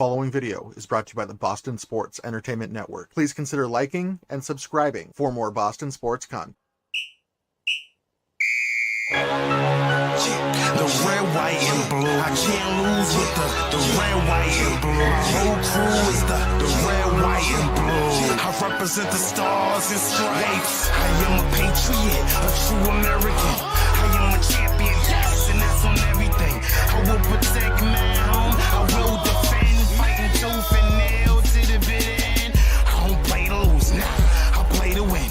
Following video is brought to you by the Boston Sports Entertainment Network. Please consider liking and subscribing for more Boston sports content. The red, white, and blue. I can't lose with the red, white, and blue. My whole crew is the red, white, and blue. I represent the stars and stripes. I am a patriot, a true American. I am a champion, yes, and that's on everything. I will protect my home. I will defend, fighting tooth and nail to the bitter end. I don't play to lose, nah, I play to win.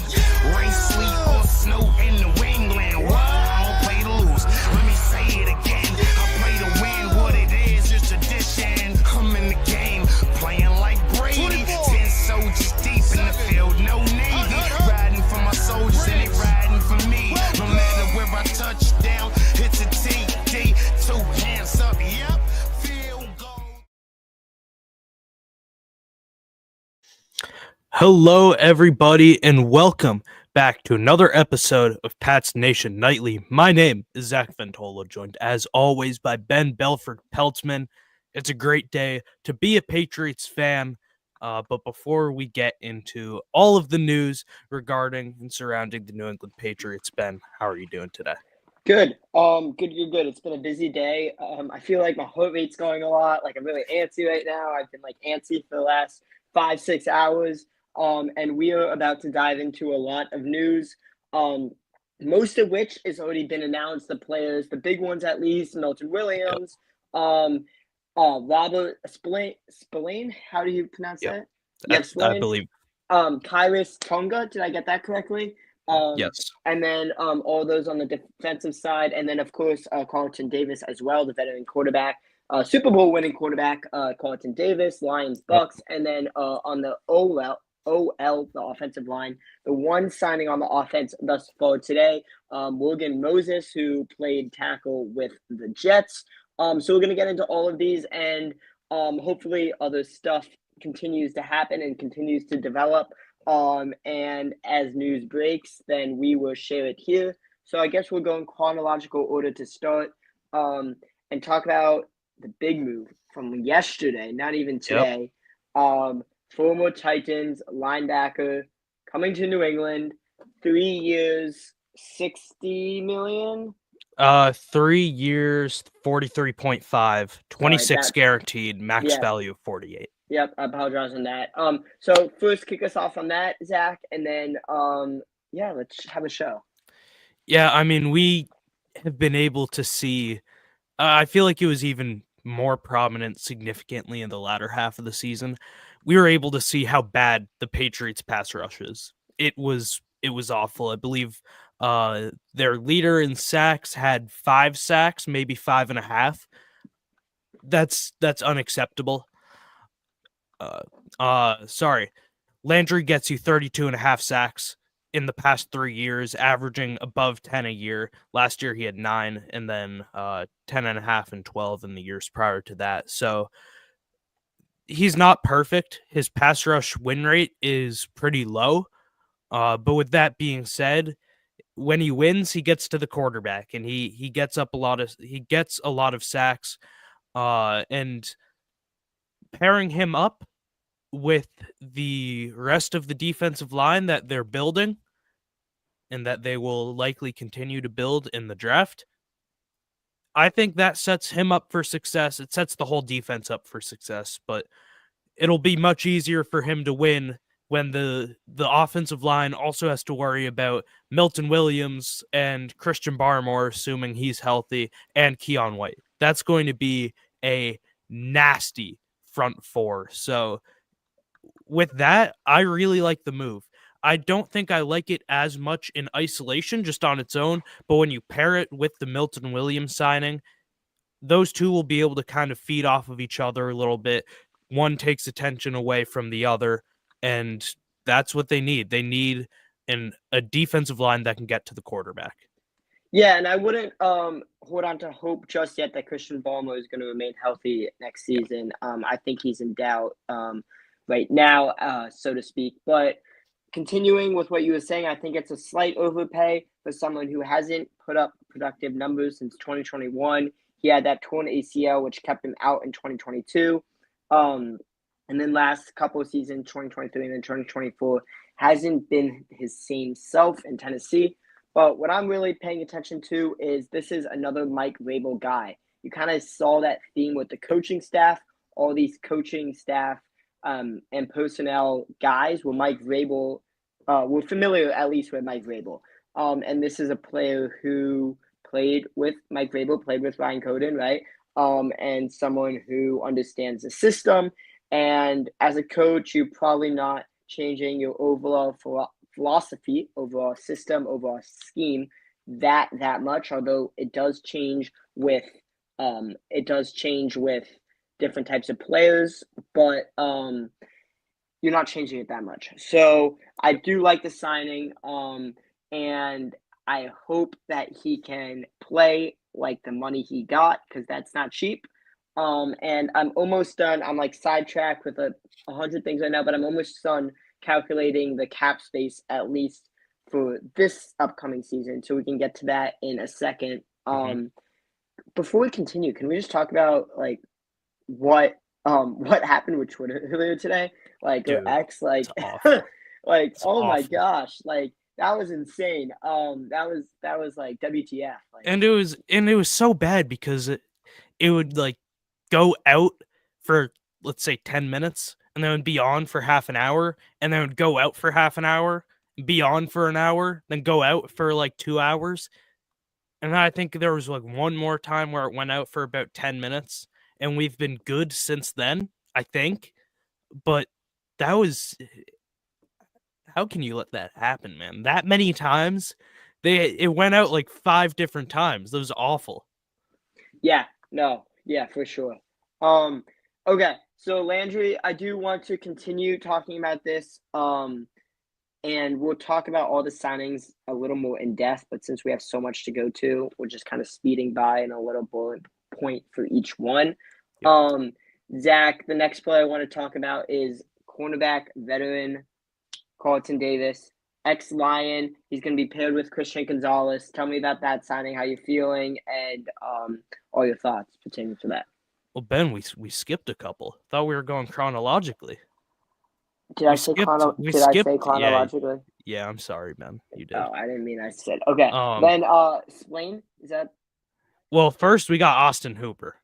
Rain, sleet, or snow in New England. What? I don't play to lose. Let me say it again. I play to win. What it is tradition. I'm in the game, playing like Brady. 10 soldiers deep in the field, no Navy. Riding for my soldiers and they riding for me. No matter where I touch down, it's a TD. 2 hands up, yep. Field goal. Hello, everybody, and welcome back to another episode of Pat's Nation Nightly. My name is Zach Ventola, joined as always by Ben Belford Peltzman. It's a great day to be a Patriots fan, but before we get into all of the news regarding and surrounding the New England Patriots, Ben, how are you doing today? Good. You're good. It's been a busy day. I feel like my heart rate's going a lot. Like I'm really antsy right now. I've been antsy for the last 5-6 hours. And we are about to dive into a lot of news. Most of which has already been announced. The players, the big ones at least, Milton Williams, Robert Spillane. How do you pronounce that? Yes, I believe. Kyrus Tonga. Did I get that correctly? Yes. And then all those on the defensive side, and then of course Carlton Davis as well, the veteran quarterback, Super Bowl winning quarterback, Carlton Davis, Lions, Bucks, and then on the OL, the offensive line, the one signing on the offense thus far today, Morgan Moses, who played tackle with the Jets. So we're gonna get into all of these, and hopefully other stuff continues to happen and continues to develop. And as news breaks, then we will share it here. So I guess we'll go in chronological order to start, and talk about the big move from yesterday, not even today. Former Titans linebacker coming to New England, 3 years, $60 million. 3 years, 43.5, 26 guaranteed, max value of 48. Yep, I apologize on that. So first kick us off on that, Zach, and then let's have a show. Yeah, I mean, we have been able to see, I feel like it was even more prominent significantly in the latter half of the season. We were able to see how bad the Patriots pass rush is. It was awful. I believe their leader in sacks had 5 sacks, maybe 5.5. That's unacceptable. Landry gets you 32.5 sacks in the past 3 years, averaging above 10 a year. Last year he had 9, and then 10.5 and 12 in the years prior to that. So he's not perfect. His pass rush win rate is pretty low. But with that being said, when he wins, he gets to the quarterback, and he gets a lot of sacks. And pairing him up with the rest of the defensive line that they're building and that they will likely continue to build in the draft, I think that sets him up for success. It sets the whole defense up for success, but it'll be much easier for him to win when the offensive line also has to worry about Milton Williams and Christian Barmore, assuming he's healthy, and Keon White. That's going to be a nasty front four. So with that, I really like the move. I don't think I like it as much in isolation, just on its own, but when you pair it with the Milton Williams signing, those two will be able to kind of feed off of each other a little bit. One takes attention away from the other, and that's what they need. They need a defensive line that can get to the quarterback. Yeah, and I wouldn't hold on to hope just yet that Christian Barmore is going to remain healthy next season. I think he's in doubt right now, so to speak. But continuing with what you were saying, I think it's a slight overpay for someone who hasn't put up productive numbers since 2021. He had that torn ACL, which kept him out in 2022. And then last couple of seasons, 2023 and then 2024, hasn't been his same self in Tennessee. But what I'm really paying attention to is this is another Mike Vrabel guy. You kind of saw that theme with the coaching staff. All these coaching staff and personnel guys were Mike Vrabel, were familiar at least with Mike Vrabel. And this is a player who played with Mike Vrabel, played with Ryan Coden, right? And someone who understands the system. And as a coach, you're probably not changing your overall philosophy, overall system, overall scheme that much. Although it does change with different types of players, but you're not changing it that much. So I do like the signing, and I hope that he can play like the money he got, because that's not cheap. And I'm almost done. I'm like sidetracked with 100 things right now, but I'm almost done calculating the cap space at least for this upcoming season. So we can get to that in a second. Before we continue, can we just talk about like what happened with Twitter earlier today? Like Dude, X, like it's awful. like It's oh my awful. gosh, like that was insane. That was like WTF. Like And it was so bad because it would like go out for, let's say, 10 minutes, and then it would be on for half an hour, and then it would go out for half an hour, be on for an hour, then go out for like 2 hours. And I think there was like one more time where it went out for about 10 minutes, and we've been good since then, I think. But that was, how can you let that happen, man? That many times? It went out like 5 different times. That was awful. yeah, no, yeah, for sure. Okay, so Landry, I do want to continue talking about this. And we'll talk about all the signings a little more in depth, but since we have so much to go to, we're just kind of speeding by in a little bullet point for each one. Yep. Zach, the next player I want to talk about is cornerback veteran Carlton Davis, ex-Lion. He's going to be paired with Christian Gonzalez. Tell me about that signing, how you're feeling, and all your thoughts pertaining to that. Well, Ben, we skipped a couple. Thought we were going chronologically. Did I We say skipped. chronologically? Yeah, I'm sorry, man. You did. Oh, I didn't mean I said. Okay, Um, then explain. Is that well, first we got Austin Hooper.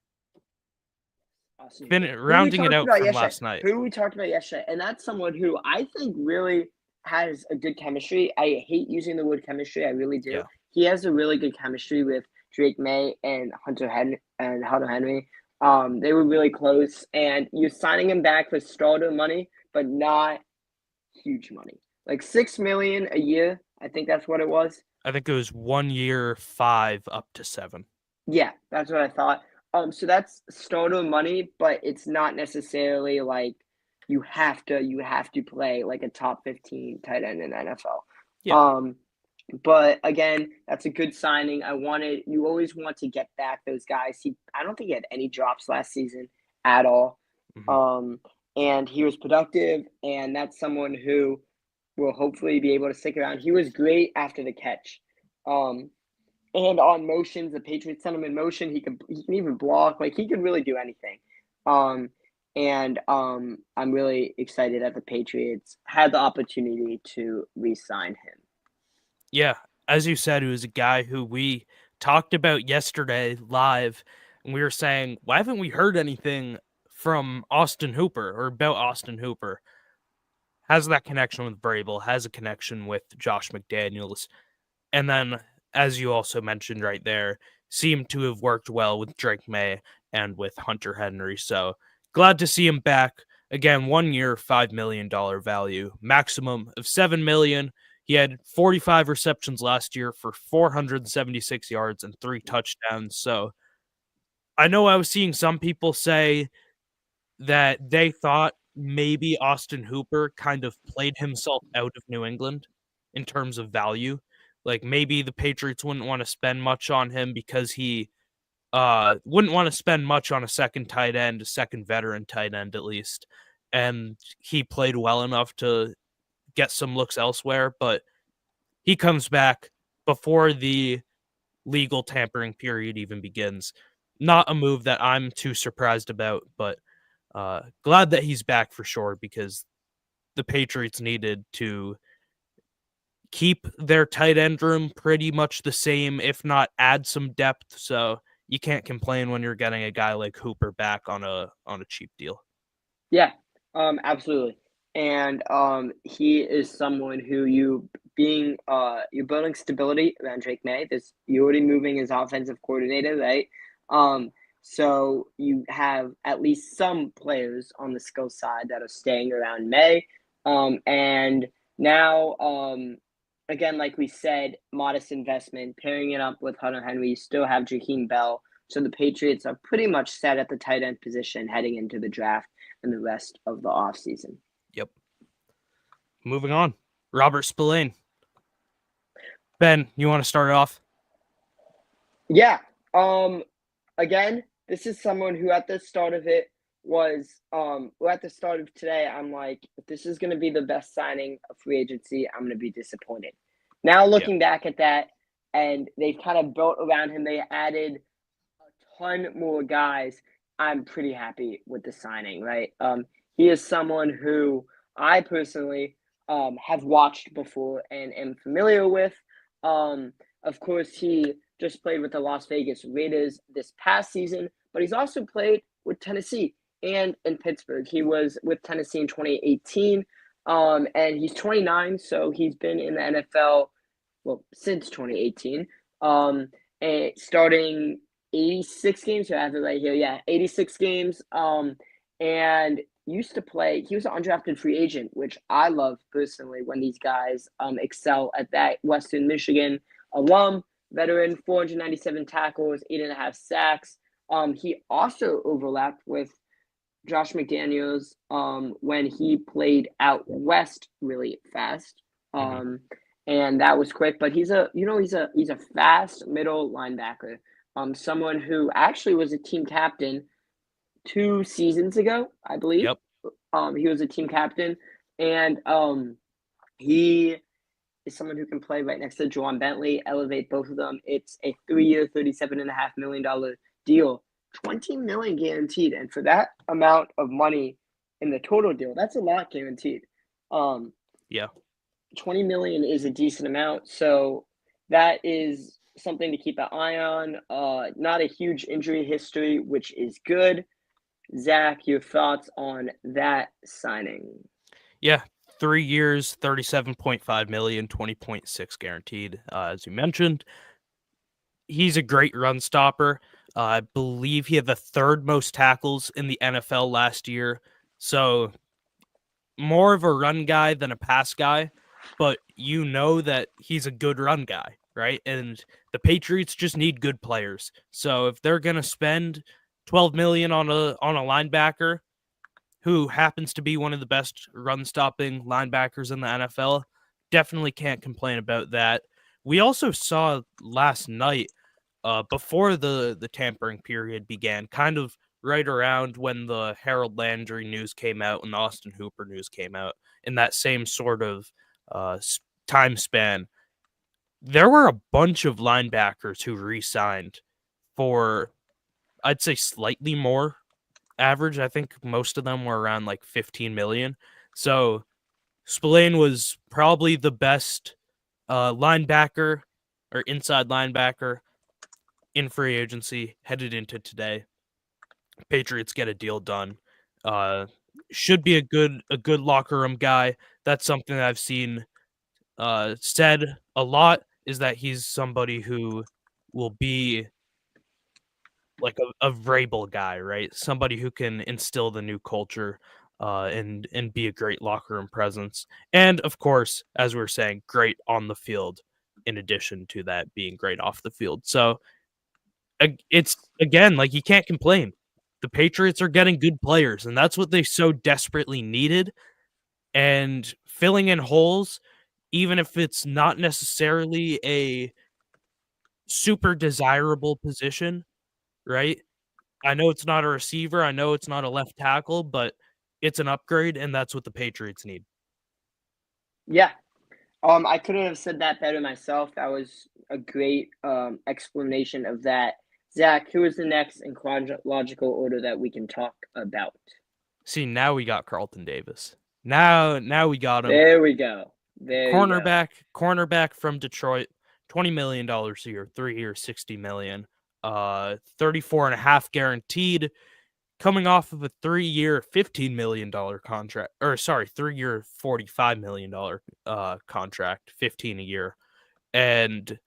awesome? Rounding it out from last night. Who we talked about yesterday, and that's someone who I think really has a good chemistry. I hate using the word chemistry. I really do. Yeah. He has a really good chemistry with Drake May and Hunter Henry. They were really close, and you're signing him back for starter money, but not huge money. Like $6 million a year. I think that's what it was. I think it was 1 year, 5 up to 7. Yeah, that's what I thought. So that's starter money, but it's not necessarily like you have to play like a top 15 tight end in the NFL. Yeah. But again, that's a good signing. You always want to get back those guys. I don't think he had any drops last season at all. And he was productive, and that's someone who will hopefully be able to stick around. He was great after the catch. And on motions, the Patriots sent him in motion. He can even block. Like, he could really do anything. And I'm really excited that the Patriots had the opportunity to re-sign him. Yeah, as you said, he was a guy who we talked about yesterday live, and we were saying, why haven't we heard anything from Austin Hooper or about Austin Hooper? Has that connection with Vrabel, has a connection with Josh McDaniels, and then, as you also mentioned right there, seemed to have worked well with Drake May and with Hunter Henry. So glad to see him back. Again, 1 year, $5 million value, maximum of $7 million. He had 45 receptions last year for 476 yards and 3 touchdowns. So I know I was seeing some people say that they thought maybe Austin Hooper kind of played himself out of New England in terms of value. Like, maybe the Patriots wouldn't want to spend much on him because he wouldn't want to spend much on a second tight end, a second veteran tight end at least. And he played well enough to get some looks elsewhere, but he comes back before the legal tampering period even begins. Not a move that I'm too surprised about, but glad that he's back for sure because the Patriots needed to keep their tight end room pretty much the same, if not add some depth. So you can't complain when you're getting a guy like Hooper back on a cheap deal. Yeah, absolutely. And he is someone who you're building stability around Drake May. You're already moving his offensive coordinator, right? So you have at least some players on the skill side that are staying around May. And now, again, like we said, modest investment, pairing it up with Hunter Henry, you still have Jaheim Bell. So the Patriots are pretty much set at the tight end position heading into the draft and the rest of the offseason. Yep. Moving on. Robert Spillane. Ben, you want to start off? Yeah. Again, this is someone who at the start of it was at the start of today, I'm like, if this is gonna be the best signing of free agency, I'm gonna be disappointed. Now looking back at that, and they've kind of built around him, they added a ton more guys. I'm pretty happy with the signing, right? He is someone who I personally have watched before and am familiar with. Of course, he just played with the Las Vegas Raiders this past season, but he's also played with Tennessee and in Pittsburgh. He was with Tennessee in 2018, and he's 29, so he's been in the NFL since 2018, and starting 86 games. So I have it right here. Yeah, 86 games. And used to play. He was an undrafted free agent, which I love personally when these guys excel at that. Western Michigan alum, veteran, 497 tackles, 8.5 sacks. He also overlapped with Josh McDaniels when he played out west really fast. And that was quick, but he's a fast middle linebacker. Someone who actually was a team captain 2 seasons ago, I believe. Yep. He was a team captain, and he is someone who can play right next to Juwan Bentley, elevate both of them. It's a 3-year, $37.5 million deal, $20 million guaranteed, and for that amount of money in the total deal, that's a lot guaranteed. Yeah. $20 million is a decent amount, so that is something to keep an eye on. Not a huge injury history, which is good. Zach, your thoughts on that signing? Yeah, 3 years, 37.5 million, 20.6 guaranteed. As you mentioned, he's a great run stopper. I believe he had the third most tackles in the NFL last year. So more of a run guy than a pass guy, but you know that he's a good run guy, right? And the Patriots just need good players. So if they're going to spend 12 million on a linebacker who happens to be one of the best run stopping linebackers in the NFL, definitely can't complain about that. We also saw last night, before the tampering period began, kind of right around when the Harold Landry news came out and Austin Hooper news came out, in that same sort of time span, there were a bunch of linebackers who re-signed for, I'd say, slightly more average. I think most of them were around like 15 million. So Spillane was probably the best linebacker or inside linebacker in free agency headed into today. Patriots get a deal done. Should be a good locker room guy. That's something that I've seen said a lot, is that he's somebody who will be like a Vrabel guy, right? Somebody who can instill the new culture and be a great locker room presence. And of course, as we were saying, great on the field in addition to that being great off the field. So it's, again, like, you can't complain. The Patriots are getting good players, and that's what they so desperately needed. And filling in holes, even if it's not necessarily a super desirable position, right? I know it's not a receiver, I know it's not a left tackle, but it's an upgrade, and that's what the Patriots need. Yeah. I couldn't have said that better myself. That was a great explanation of that. Zach, who is the next in chronological order that we can talk about? See, now we got Carlton Davis. Now we got him. There we go. Cornerback from Detroit, $20 million a year, 3 years, $60 million. 34.5 guaranteed, coming off of a 3-year, $15 million contract. Or sorry, 3-year, $45 million contract, 15 a year. And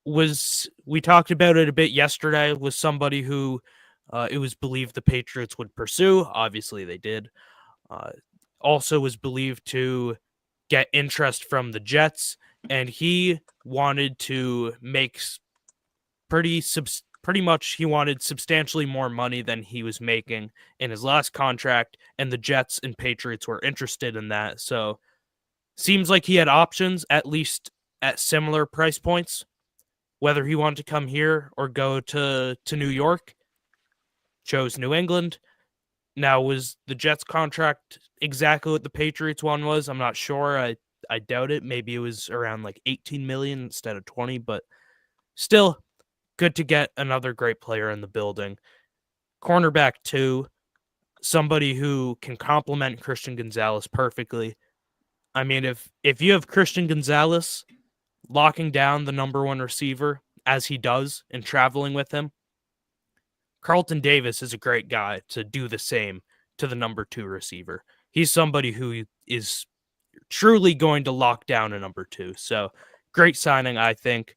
we talked about it a bit yesterday, was somebody who it was believed the Patriots would pursue. Obviously, they did. Also was believed to get interest from the Jets, and he wanted to make pretty much he wanted substantially more money than he was making in his last contract, and the Jets and Patriots were interested in that. So seems like he had options, at least at similar price points, whether he wanted to come here or go to New York. Chose New England. Now, was the Jets contract exactly what the Patriots one was? I'm not sure. I doubt it. Maybe it was around like 18 million instead of 20, but still good to get another great player in the building. Cornerback 2, somebody who can complement Christian Gonzalez perfectly. I mean, if you have Christian Gonzalez locking down the number 1 receiver as he does and traveling with him, Carlton Davis is a great guy to do the same to the number 2 receiver. He's somebody who is truly going to lock down a number 2. So great signing, I think.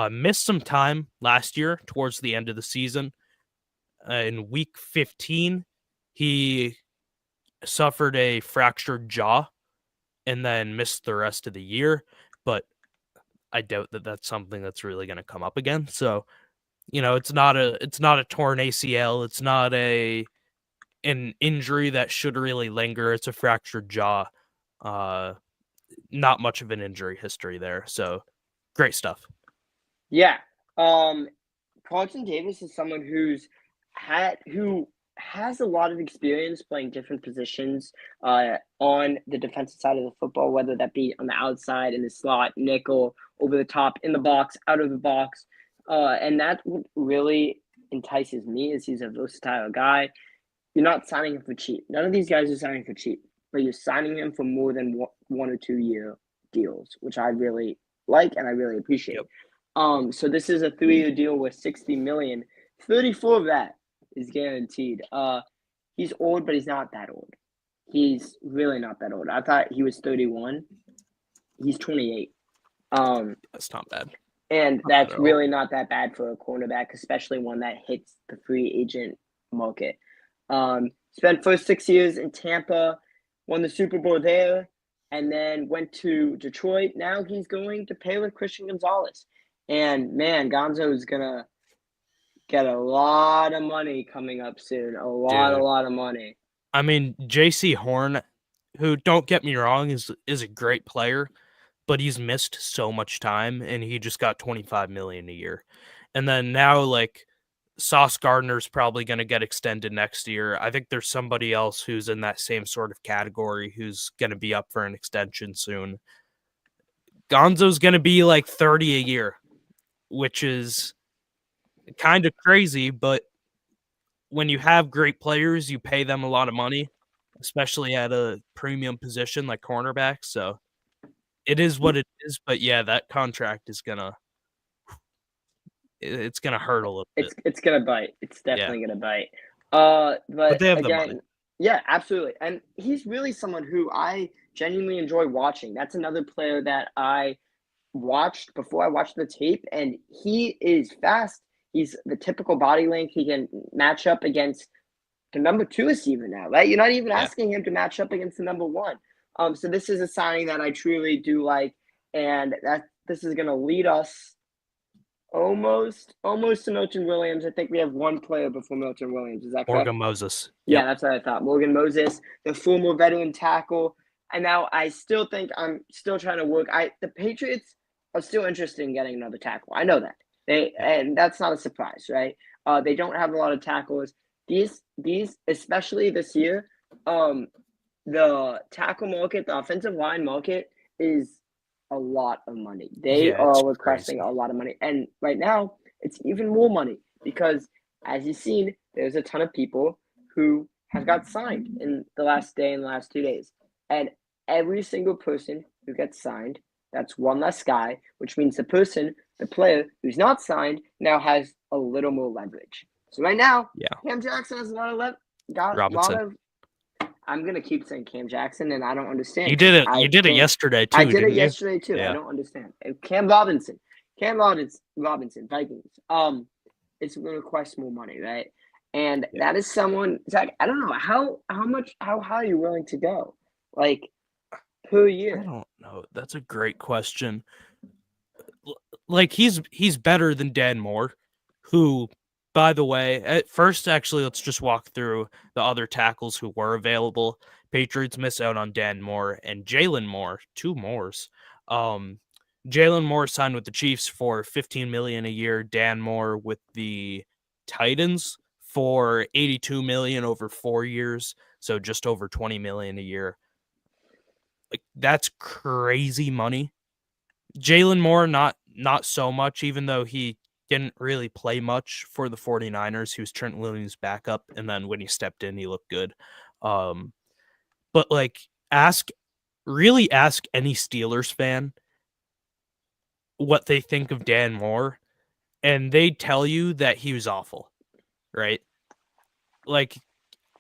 Missed some time last year towards the end of the season. In week 15, he suffered a fractured jaw and then missed the rest of the year. But I doubt that that's something that's really going to come up again. So, it's not a torn ACL. It's not an injury that should really linger. It's a fractured jaw. Not much of an injury history there. So great stuff. Yeah. Carlton Davis is someone who has a lot of experience playing different positions on the defensive side of the football, whether that be on the outside, in the slot, nickel, over the top, in the box, out of the box. And that really entices me, as he's a versatile guy. You're not signing him for cheap. None of these guys are signing for cheap, but you're signing him for more than 1 or 2 year deals, which I really like and I really appreciate. Yep. So this is a 3-year deal with $60 million. 34 of that is guaranteed. He's old, but he's not that old. He's really not that old. I thought he was 31. He's 28. That's not bad. And that's really not that bad for a cornerback, especially one that hits the free agent market. Spent first 6 years in Tampa, won the Super Bowl there, and then went to Detroit. Now he's going to pair with Christian Gonzalez. And, man, Gonzo is going to get a lot of money coming up soon. A lot of money. I mean, J.C. Horn, who, don't get me wrong, is a great player, but he's missed so much time, and he just got $25 million a year. And then now, like, Sauce Gardner's probably going to get extended next year. I think there's somebody else who's in that same sort of category who's going to be up for an extension soon. Gonzo's going to be like 30 a year, which is kind of crazy, but when you have great players, you pay them a lot of money, especially at a premium position like cornerback. So it is what it is. But yeah, that contract is it's gonna hurt a little bit. It's gonna bite. It's definitely gonna bite. But they have the again, money. Yeah, absolutely. And he's really someone who I genuinely enjoy watching. That's another player that I watched before I watched the tape, and he is fast. He's the typical body length. He can match up against the number 2 receiver now, right? You're not even asking him to match up against the number 1. So this is a signing that I truly do like, and that this is going to lead us almost to Milton Williams. I think we have one player before Milton Williams. Is that correct? Morgan Moses. Yeah, that's what I thought. Morgan Moses, the former veteran tackle. And now I still think I'm still trying to work. The Patriots are still interested in getting another tackle. I know that. And that's not a surprise, right? They don't have a lot of tackles. These especially this year, the tackle market, the offensive line market is a lot of money. They are requesting a lot of money. And right now, it's even more money because, as you've seen, there's a ton of people who have got signed in the last day and the last 2 days. And every single person who gets signed, that's one less guy, which means the player who's not signed now has a little more leverage. So right now, Yeah. Cam Jackson has a lot of Robinson. I'm gonna keep saying Cam Jackson, and I don't understand. You did it. You did it Cam- yesterday too. I did didn't it you? yesterday too. Yeah. I don't understand. Cam Robinson, Vikings. It's going to cost more money, right? And that is someone. Zach, I don't know how high are you willing to go, like per year? I don't know. That's a great question. Like he's better than Dan Moore, who, by the way, at first, actually, let's just walk through the other tackles who were available. Patriots miss out on Dan Moore and Jalen Moore, 2 Moores. Jalen Moore signed with the Chiefs for $15 million a year. Dan Moore with the Titans for $82 million over 4 years, so just over $20 million a year. Like that's crazy money. Jalen Moore, not so much, even though he didn't really play much for the 49ers. He was Trent Williams' backup, and then when he stepped in, he looked good. But like, really ask any Steelers fan what they think of Dan Moore, and they tell you that he was awful, right? Like,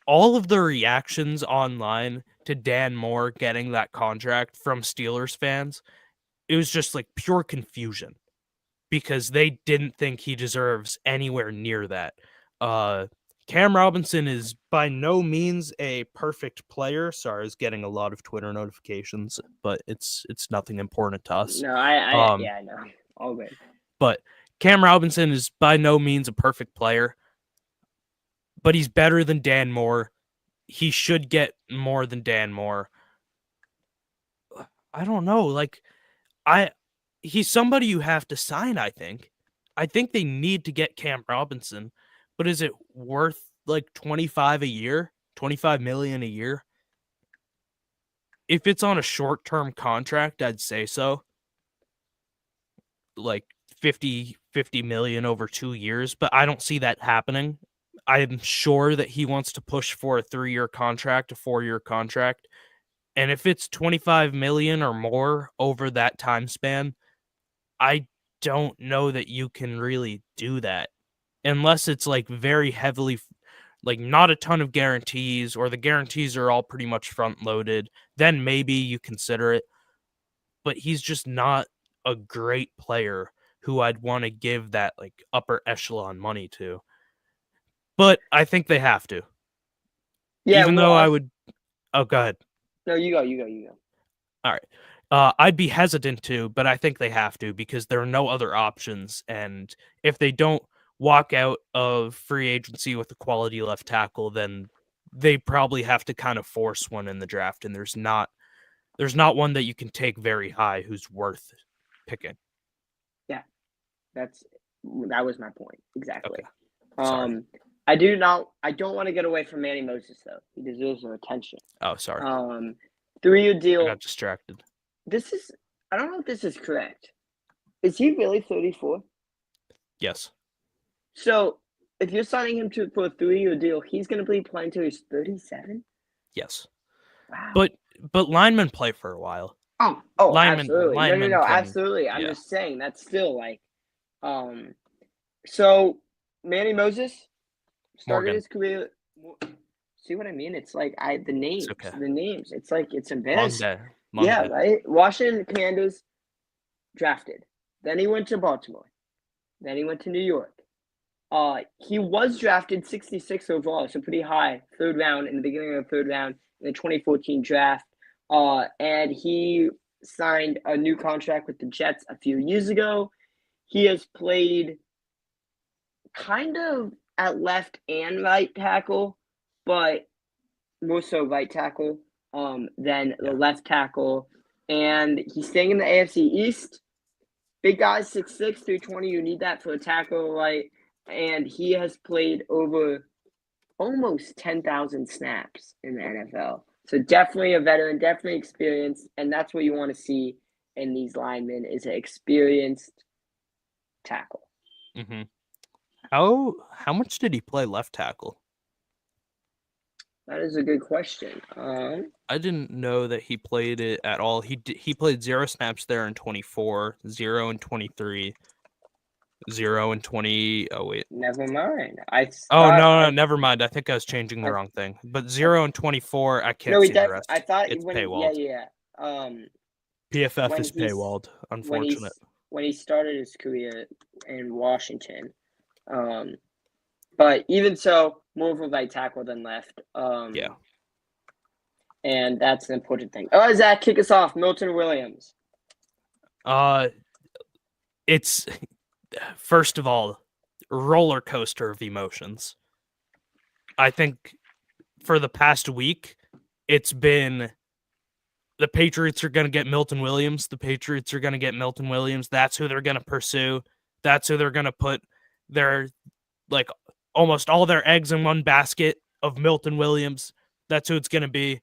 all of the reactions online to Dan Moore getting that contract from Steelers fans, it was just like pure confusion because they didn't think he deserves anywhere near that. Cam Robinson is by no means a perfect player. Sorry, I was getting a lot of Twitter notifications, but it's nothing important to us. No, I know. All good. But Cam Robinson is by no means a perfect player, but he's better than Dan Moore. He should get more than Dan Moore. I don't know. Like, he's somebody you have to sign, I think. I think they need to get Cam Robinson, but is it worth like 25 a year? 25 million a year? If it's on a short-term contract, I'd say so. Like 50 million over 2 years, but I don't see that happening. I'm sure that he wants to push for a 3-year contract, a 4-year contract. And if it's 25 million or more over that time span, I don't know that you can really do that unless it's like very heavily, like not a ton of guarantees, or the guarantees are all pretty much front loaded. Then maybe you consider it. But he's just not a great player who I'd want to give that like upper echelon money to. But I think they have to. Yeah, Even though I would. Oh, go ahead. No, you go. All right. I'd be hesitant to, but I think they have to because there are no other options. And if they don't walk out of free agency with a quality left tackle, then they probably have to kind of force one in the draft. And there's not one that you can take very high who's worth picking. Yeah, that was my point exactly. Okay. Sorry. I don't want to get away from Manny Moses though. He deserves our attention. Oh, sorry. 3-year deal. I got distracted. I don't know if this is correct. Is he really 34? Yes. So if you're signing him for a 3-year deal, he's going to be playing till he's 37? Yes. Wow. But linemen play for a while. Oh, absolutely. No, absolutely. I'm just saying that's still like, so Manny Moses started his career. See what I mean? It's like the names. It's like it's embarrassing. Long day. Right. Washington Commanders drafted. Then he went to Baltimore. Then he went to New York. He was drafted 66 overall, so pretty high, 3rd round in the beginning of the 3rd round in the 2014 draft. And he signed a new contract with the Jets a few years ago. He has played kind of at left and right tackle, but more so right tackle than the left tackle. And he's staying in the AFC East. Big guy, 6'6", 320. You need that for a tackle, right? And he has played over almost 10,000 snaps in the NFL. So definitely a veteran, definitely experienced. And that's what you want to see in these linemen is an experienced tackle. Mm-hmm. How much did he play left tackle? That is a good question. I didn't know that he played it at all. He played 0 snaps there in 24, 0 in 23, 0 in 20. Oh wait. Never mind. I Oh thought no, never mind. I think I was changing the I, wrong thing. But 0 and 24, I no, can't see the I rest. thought It's when paywalled. yeah. PFF When is he's paywalled. when he's Unfortunate. when he started his career in Washington. But even so, more of a right tackle than left. Yeah. And that's an important thing. All right, Zach, kick us off. Milton Williams. It's first of all, roller coaster of emotions. I think for the past week, it's been the Patriots are going to get Milton Williams. The Patriots are going to get Milton Williams. That's who they're going to pursue. That's who they're going to put their, like, almost all their eggs in one basket of Milton Williams. That's who it's going to be.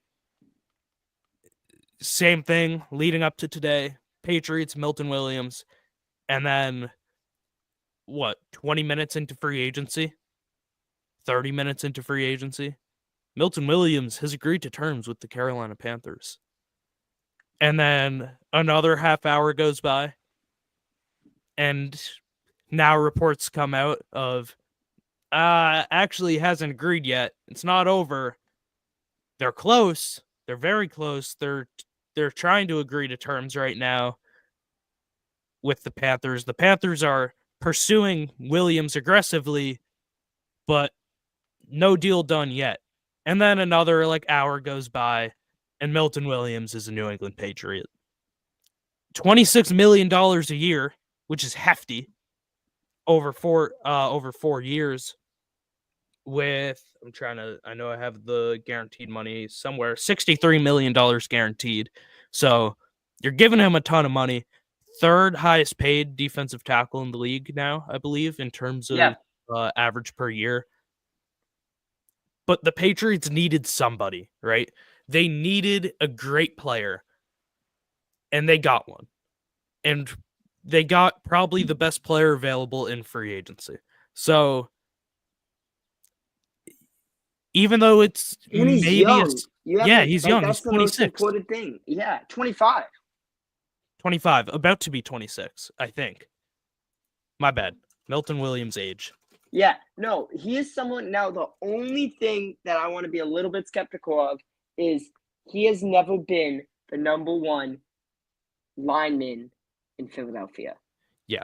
Same thing leading up to today. Patriots, Milton Williams. And then, 20 minutes into free agency? 30 minutes into free agency? Milton Williams has agreed to terms with the Carolina Panthers. And then another half hour goes by, and now reports come out of, actually hasn't agreed yet. It's not over. They're close. They're very close. They're trying to agree to terms right now with the Panthers. The Panthers are pursuing Williams aggressively, but no deal done yet. And then another hour goes by, and Milton Williams is a New England Patriot. $26 million a year, which is hefty, over 4 years. With I know I have the guaranteed money somewhere, $63 million guaranteed. So you're giving him a ton of money. Third highest paid defensive tackle in the league now, I believe, in terms of average per year. But the Patriots needed somebody, right? They needed a great player, and they got one. And they got probably the best player available in free agency. So even though it's and he's maybe young. he's young. That's He's the most 26. important thing. Yeah, 25. 25, about to be 26, I think. My bad. Milton Williams' age. Yeah, no, he is someone. Now, the only thing that I want to be a little bit skeptical of is he has never been the number one lineman in Philadelphia. Yeah.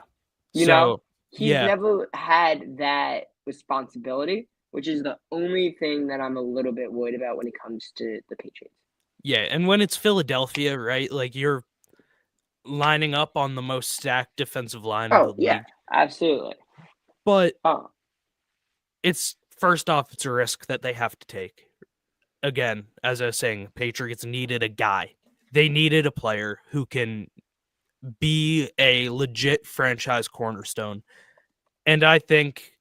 You know, he's never had that responsibility, which is the only thing that I'm a little bit worried about when it comes to the Patriots. Yeah, and when it's Philadelphia, right, you're lining up on the most stacked defensive line in the league. Yeah, absolutely. But it's first off, it's a risk that they have to take. Again, as I was saying, Patriots needed a guy. They needed a player who can be a legit franchise cornerstone. And I think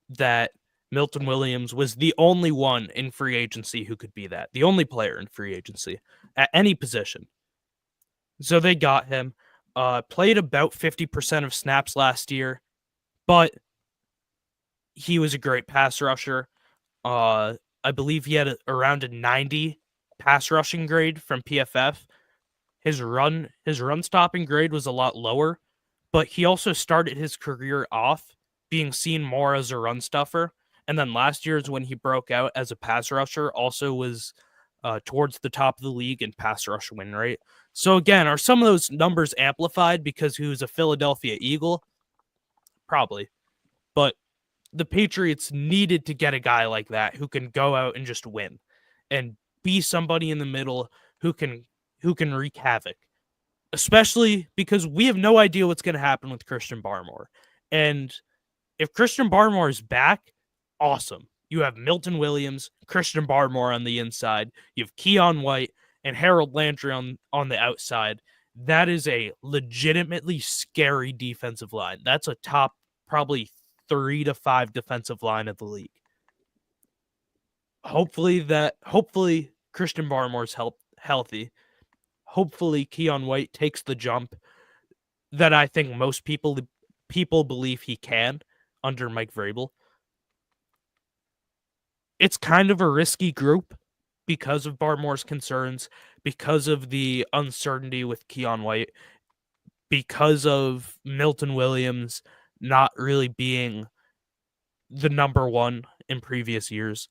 that Milton Williams was the only one in free agency who could be that. The only player in free agency at any position. So they got him. Played about 50% of snaps last year, but he was a great pass rusher. I believe he had around a 90 pass rushing grade from PFF. His run stopping grade was a lot lower, but he also started his career off being seen more as a run stuffer. And then last year is when he broke out as a pass rusher, also was towards the top of the league in pass rush win rate. So again, are some of those numbers amplified because he was a Philadelphia Eagle? Probably. But the Patriots needed to get a guy like that who can go out and just win and be somebody in the middle who can wreak havoc, especially because we have no idea what's going to happen with Christian Barmore. And if Christian Barmore is back, awesome. You have Milton Williams, Christian Barmore on the inside. You have Keon White and Harold Landry on the outside. That is a legitimately scary defensive line. That's a top probably 3 to 5 defensive line of the league. Hopefully Christian Barmore's healthy. Hopefully Keon White takes the jump that I think most people believe he can under Mike Vrabel. It's kind of a risky group, because of Barmore's concerns, because of the uncertainty with Keon White, because of Milton Williams not really being the number one in previous years.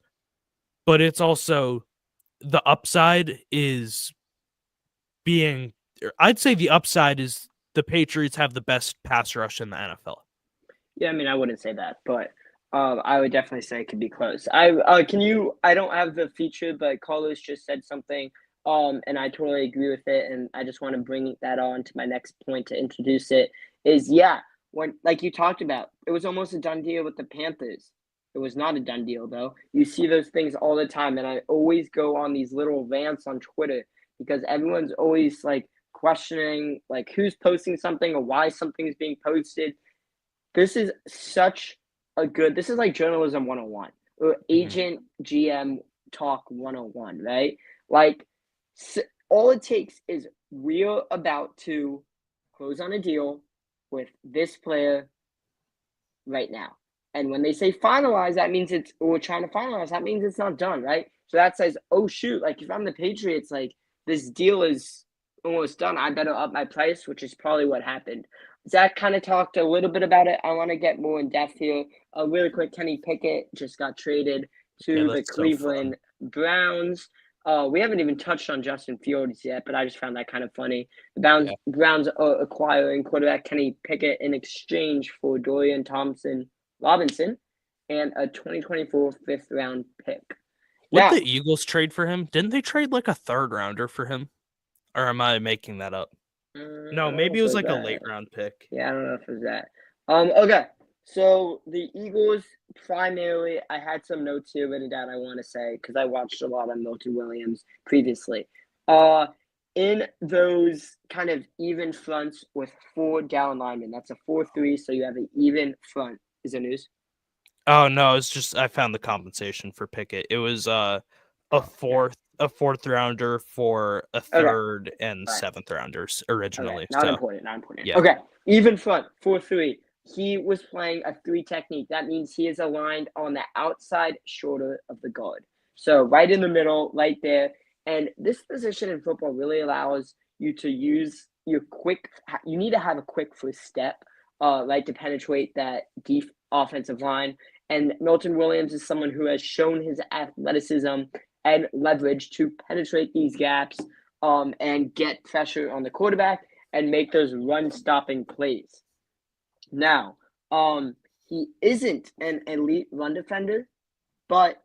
But it's also the upside is I'd say the upside is the Patriots have the best pass rush in the NFL. Yeah, I mean, I wouldn't say that, but I would definitely say it could be close. I don't have the feature, but Carlos just said something, and I totally agree with it, and I just want to bring that on to my next point to introduce it. Is yeah, when like you talked about, it was almost a done deal with the Panthers. It was not a done deal though. You see those things all the time, and I always go on these little rants on Twitter because everyone's always like questioning like who's posting something or why something's being posted. This is this is like journalism 101 or agent GM talk 101, right? Like, all it takes is we're about to close on a deal with this player right now. And when they say finalize, that means we're trying to finalize. That means it's not done, right? So that says, oh, shoot, like if I'm the Patriots, like this deal is almost done. I better up my price, which is probably what happened. Zach kind of talked a little bit about it. I want to get more in depth here. Really quick, Kenny Pickett just got traded to the Cleveland Browns. We haven't even touched on Justin Fields yet, but I just found that kind of funny. The Browns are acquiring quarterback Kenny Pickett in exchange for Dorian Thompson-Robinson and a 2024 fifth-round pick. Would the Eagles trade for him? Didn't they trade like a third rounder for him? Or am I making that up? No, maybe it was like a late round pick. Yeah, I don't know if it was that. Okay, so the Eagles primarily, I had some notes here written down I want to say because I watched a lot of Milton Williams previously. In those kind of even fronts with 4 down linemen, that's a 4-3, so you have an even front. Is there news? Oh no, it's just I found the compensation for Pickett. It was a fourth rounder for a third and seventh rounders originally. Not important. Yeah. Okay, even front 4-3. He was playing a 3 technique. That means he is aligned on the outside shoulder of the guard. So right in the middle, right there. And this position in football really allows you to use your you need to have a quick first step, to penetrate that deep offensive line. And Milton Williams is someone who has shown his athleticism and leverage to penetrate these gaps, and get pressure on the quarterback and make those run-stopping plays. Now, he isn't an elite run defender, but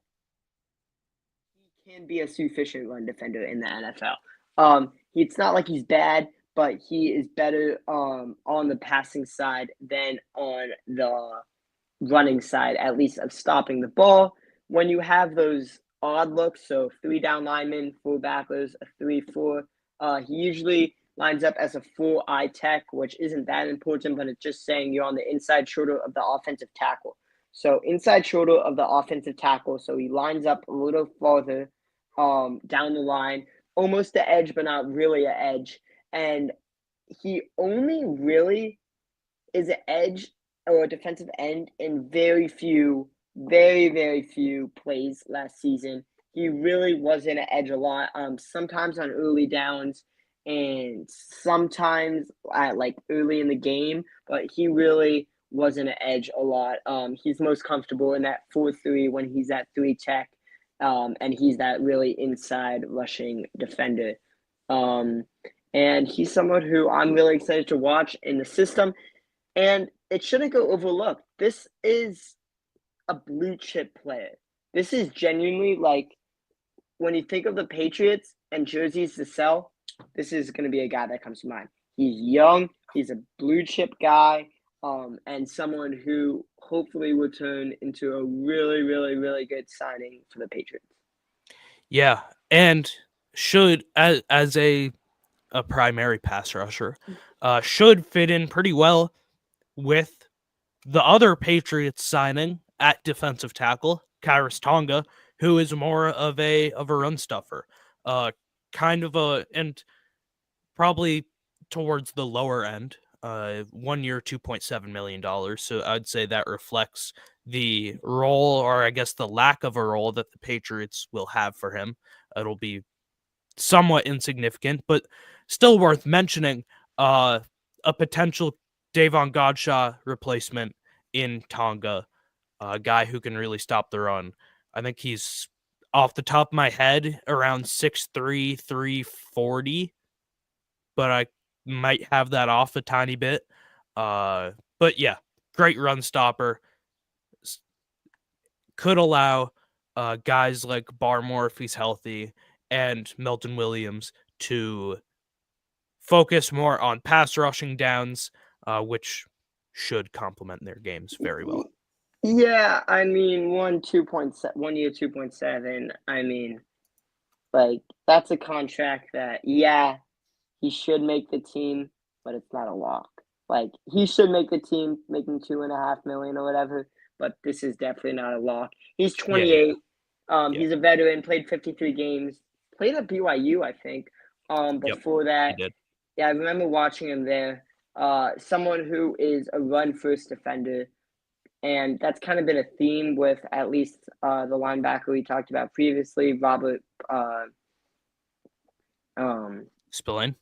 he can be a sufficient run defender in the NFL. It's not like he's bad, but he is better on the passing side than on the running side, at least of stopping the ball. When you have those odd looks, so 3 down linemen, 4 backers, a 3-4, he usually lines up as a 4-eye tech, which isn't that important, but it's just saying you're on the inside shoulder of the offensive tackle. So inside shoulder of the offensive tackle, so he lines up a little farther down the line, almost the edge, but not really an edge. And he only really is an edge or a defensive end in very, very few plays last season. He really wasn't an edge a lot, sometimes on early downs and sometimes at early in the game, but he really wasn't an edge a lot. He's most comfortable in that 4-3 when he's at 3 tech, and he's that really inside rushing defender. And he's someone who I'm really excited to watch in the system, and it shouldn't go overlooked. This is a blue chip player. This is genuinely when you think of the Patriots and jerseys to sell, this is going to be a guy that comes to mind. He's young, he's a blue chip guy, and someone who hopefully will turn into a really, really, really good signing for the Patriots. Yeah, and should as a primary pass rusher, should fit in pretty well with the other Patriots signing at defensive tackle, Khyiris Tonga, who is more of a run stuffer, and probably towards the lower end. 1 year, $2.7 million. So I'd say that reflects the role, or I guess the lack of a role that the Patriots will have for him. it'll be somewhat insignificant, but still worth mentioning. A potential Davon Godshall replacement in Tonga, a guy who can really stop the run. I think he's, off the top of my head, around 6'3", 340, but I might have that off a tiny bit. But yeah, great run stopper. Could allow guys like Barmore, if he's healthy, and Milton Williams to focus more on pass rushing downs, which should complement their games very well. Yeah, I mean, 1 year, 2.7. I mean, like, that's a contract that, yeah, he should make the team, but it's not a lock. Like, he should make the team, making $2.5 million or whatever, but this is definitely not a lock. He's 28. He's a veteran, played 53 games, played at BYU, I think. Before that, He did. yeah, I remember watching him there. Someone who is a run-first defender, and that's kind of been a theme with at least the linebacker we talked about previously, Robert Spillane.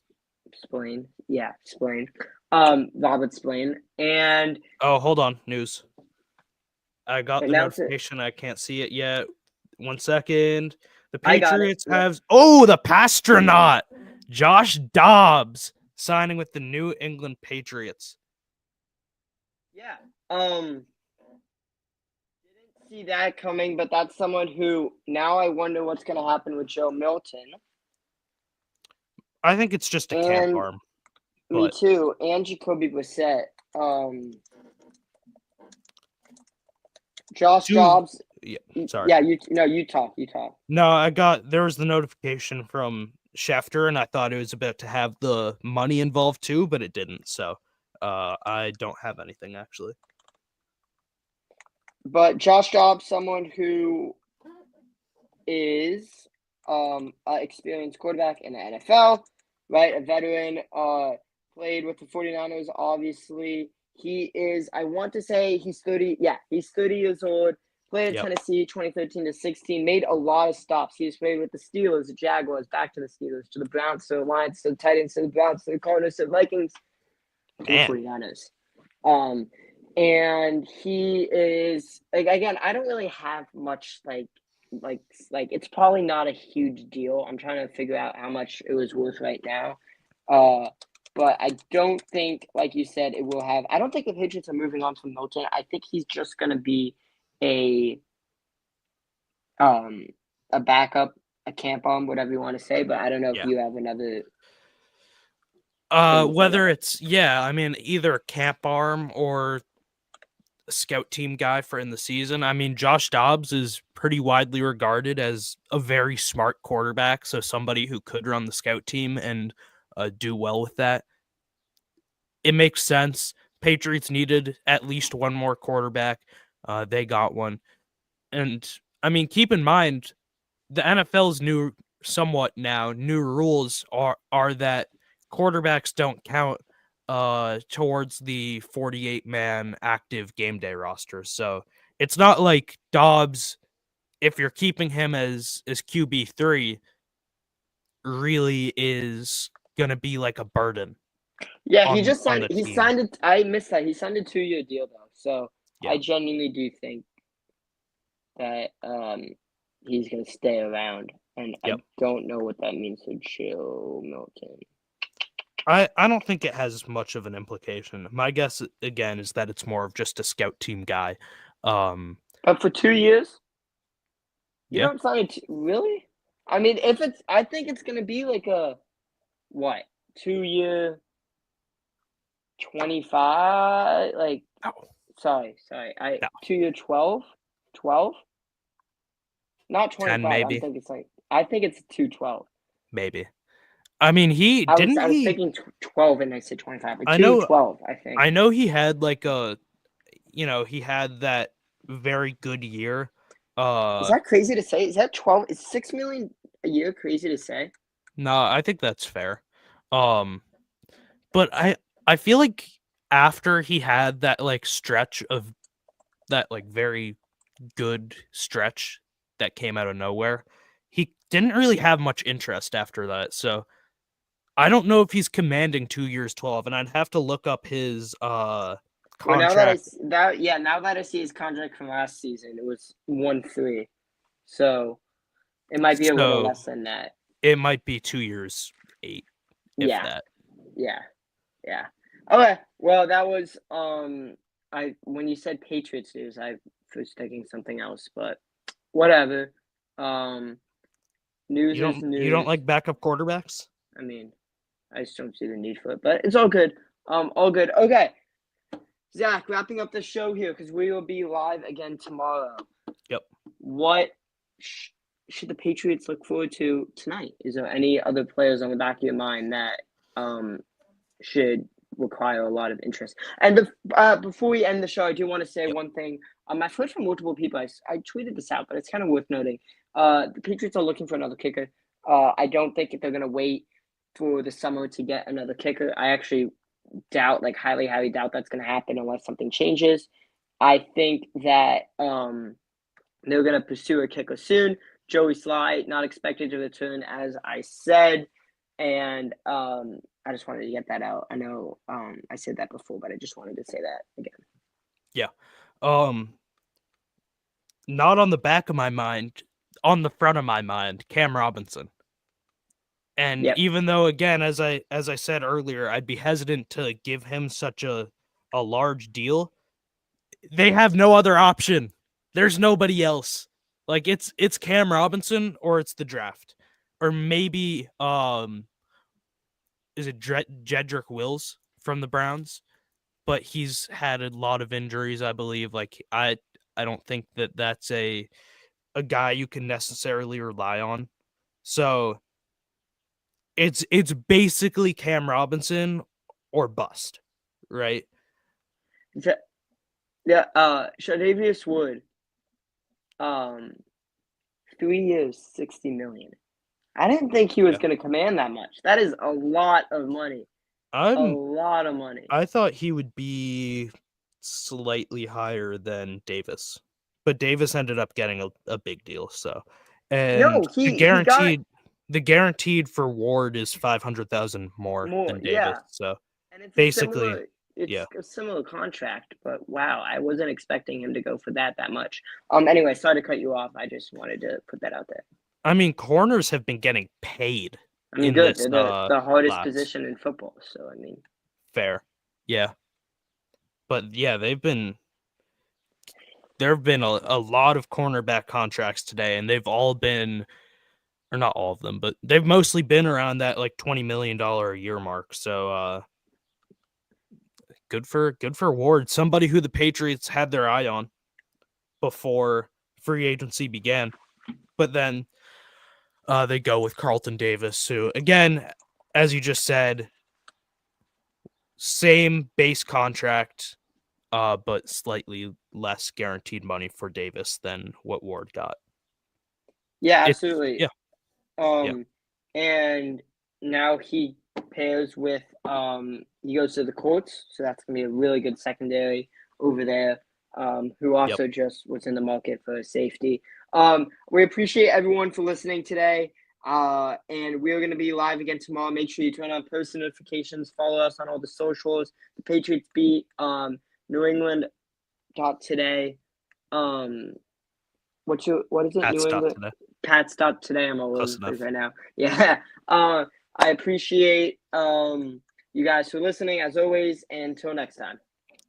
Spillane. Yeah, Spillane. Robert Spillane. And Oh, hold on. News. I got the announce it. notification. I can't see it yet. 1 second. The I got it. Patriots have the Pastronaut, Josh Dobbs, signing with the New England Patriots. Yeah. Didn't see that coming, but that's someone who now I wonder what's going to happen with Joe Milton. I think it's just a camp arm. Me too. And Jacoby Brissett. Josh Dobbs. Yeah, sorry. Yeah, you talk. No, there was the notification from Schefter, and I thought it was about to have the money involved too, but it didn't. So I don't have anything actually. But Josh Dobbs, someone who is an experienced quarterback in the NFL, right? A veteran, played with the 49ers, obviously. He is, I want to say he's 30. Yeah, he's 30 years old. Played at Tennessee 2013 to 16. Made a lot of stops. He's played with the Steelers, the Jaguars, back to the Steelers, to the Browns, to the Lions, to the Titans, to the Browns, to the Cardinals, to the Vikings, to the 49ers. And he is, like, again, I don't really have much like it's probably not a huge deal. I'm trying to figure out how much it was worth right now. But I don't think, like you said, it will have. I don't think the Patriots are moving on from Milton. I think he's just going to be a backup, a camp arm, whatever you want to say. But I don't know if you have another. Whether it's I mean, either camp arm or a scout team guy for in the season. I mean, Josh Dobbs is pretty widely regarded as a very smart quarterback, so somebody who could run the scout team and do well with that. It makes sense. Patriots needed at least one more quarterback. They got one. And, I mean, keep in mind, the NFL's new rules are that quarterbacks don't count towards the 48-man active game day roster. So it's not like Dobbs, if you're keeping him as QB3, really is going to be like a burden. Yeah, he just signed. He signed it. I missed that. He signed a 2-year deal though, so I genuinely do think that he's gonna stay around, and I don't know what that means for Joe Milton. I don't think it has much of an implication. My guess again is that it's more of just a scout team guy. But for 2 years, you don't sign it really. I mean, I think it's gonna be like a 2-year. 25, like, sorry. 2-year 12? Not 25. 10 maybe. I think it's 212. Maybe. I mean, I was thinking 12 and I said 25. I know 12, I think. I know he had like he had that very good year. Is that crazy to say? Is that 12? Is $6 million a year crazy to say? No, I think that's fair. But I feel like after he had that like stretch of that like very good stretch that came out of nowhere, he didn't really have much interest after that. So I don't know if he's commanding 2 years, 12, and I'd have to look up his Well, contract. now that I see his contract from last season, it was 1-3, so it might be a little So less than that. it might be 2 years, 8, if Yeah, that. yeah. Okay, well, that was when you said Patriots news, I was thinking something else, but whatever. News is news. You don't like backup quarterbacks? I mean, I just don't see the need for it, but it's all good. All good. Okay, Zach, wrapping up the show here because we will be live again tomorrow. Yep. What should the Patriots look forward to tonight? Is there any other players on the back of your mind that should require a lot of interest? And before we end the show, I do want to say one thing. I've heard from multiple people. I tweeted this out, but it's kind of worth noting. The Patriots are looking for another kicker. I don't think they're going to wait for the summer to get another kicker. I actually doubt, highly doubt that's going to happen unless something changes. I think that they're going to pursue a kicker soon. Joey Sly, not expected to return, as I said. And I just wanted to get that out. I know I said that before, but I just wanted to say that again. Yeah. Not on the back of my mind, on the front of my mind, Cam Robinson. And even though, again, as I said earlier, I'd be hesitant to give him such a large deal, they have no other option. There's nobody else. It's Cam Robinson or it's the draft. Or maybe is it Jedrick Wills from the Browns? But he's had a lot of injuries, I believe. I don't think that's a guy you can necessarily rely on. So it's basically Cam Robinson or bust, right? Yeah, Shadavius Wood, 3 years, $60 million. I didn't think he was going to command that much. That is a lot of money. A lot of money. I thought he would be slightly higher than Davis, but Davis ended up getting a big deal. So, and no, the guaranteed for Ward is 500,000 more than Davis. Yeah. So, and it's basically, a similar contract. But wow, I wasn't expecting him to go for that much. Anyway, sorry to cut you off. I just wanted to put that out there. I mean, corners have been getting paid. I mean, good. They're the hardest position in football. So, I mean, fair, yeah. But yeah, there have been a lot of cornerback contracts today, and they've all been, or not all of them, but they've mostly been around that $20 million a year mark. So good for Ward, somebody who the Patriots had their eye on before free agency began. But then they go with Carlton Davis, who, again, as you just said, same base contract, but slightly less guaranteed money for Davis than what Ward got. Yeah, absolutely. And now he pairs with he goes to the Colts, so that's gonna be a really good secondary over there. Who also just was in the market for a safety. We appreciate everyone for listening today. And we're going to be live again tomorrow. Make sure you turn on post notifications. Follow us on all the socials. The Patriots beat New England today. What is it? Pat's New England today. Pat's today. I'm all over the place right now. Yeah. I appreciate you guys for listening as always. And until next time.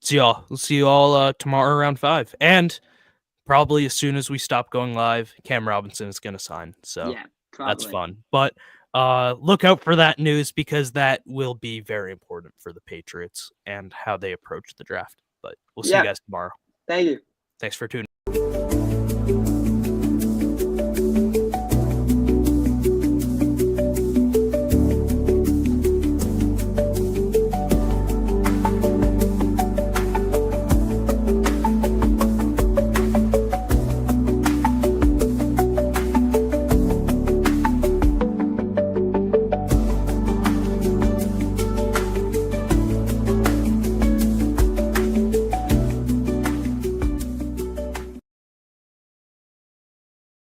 See y'all. We'll see you all tomorrow around 5. And probably as soon as we stop going live, Cam Robinson is going to sign. So yeah, probably. That's fun. But look out for that news because that will be very important for the Patriots and how they approach the draft. But we'll see you guys tomorrow. Thank you. Thanks for tuning in.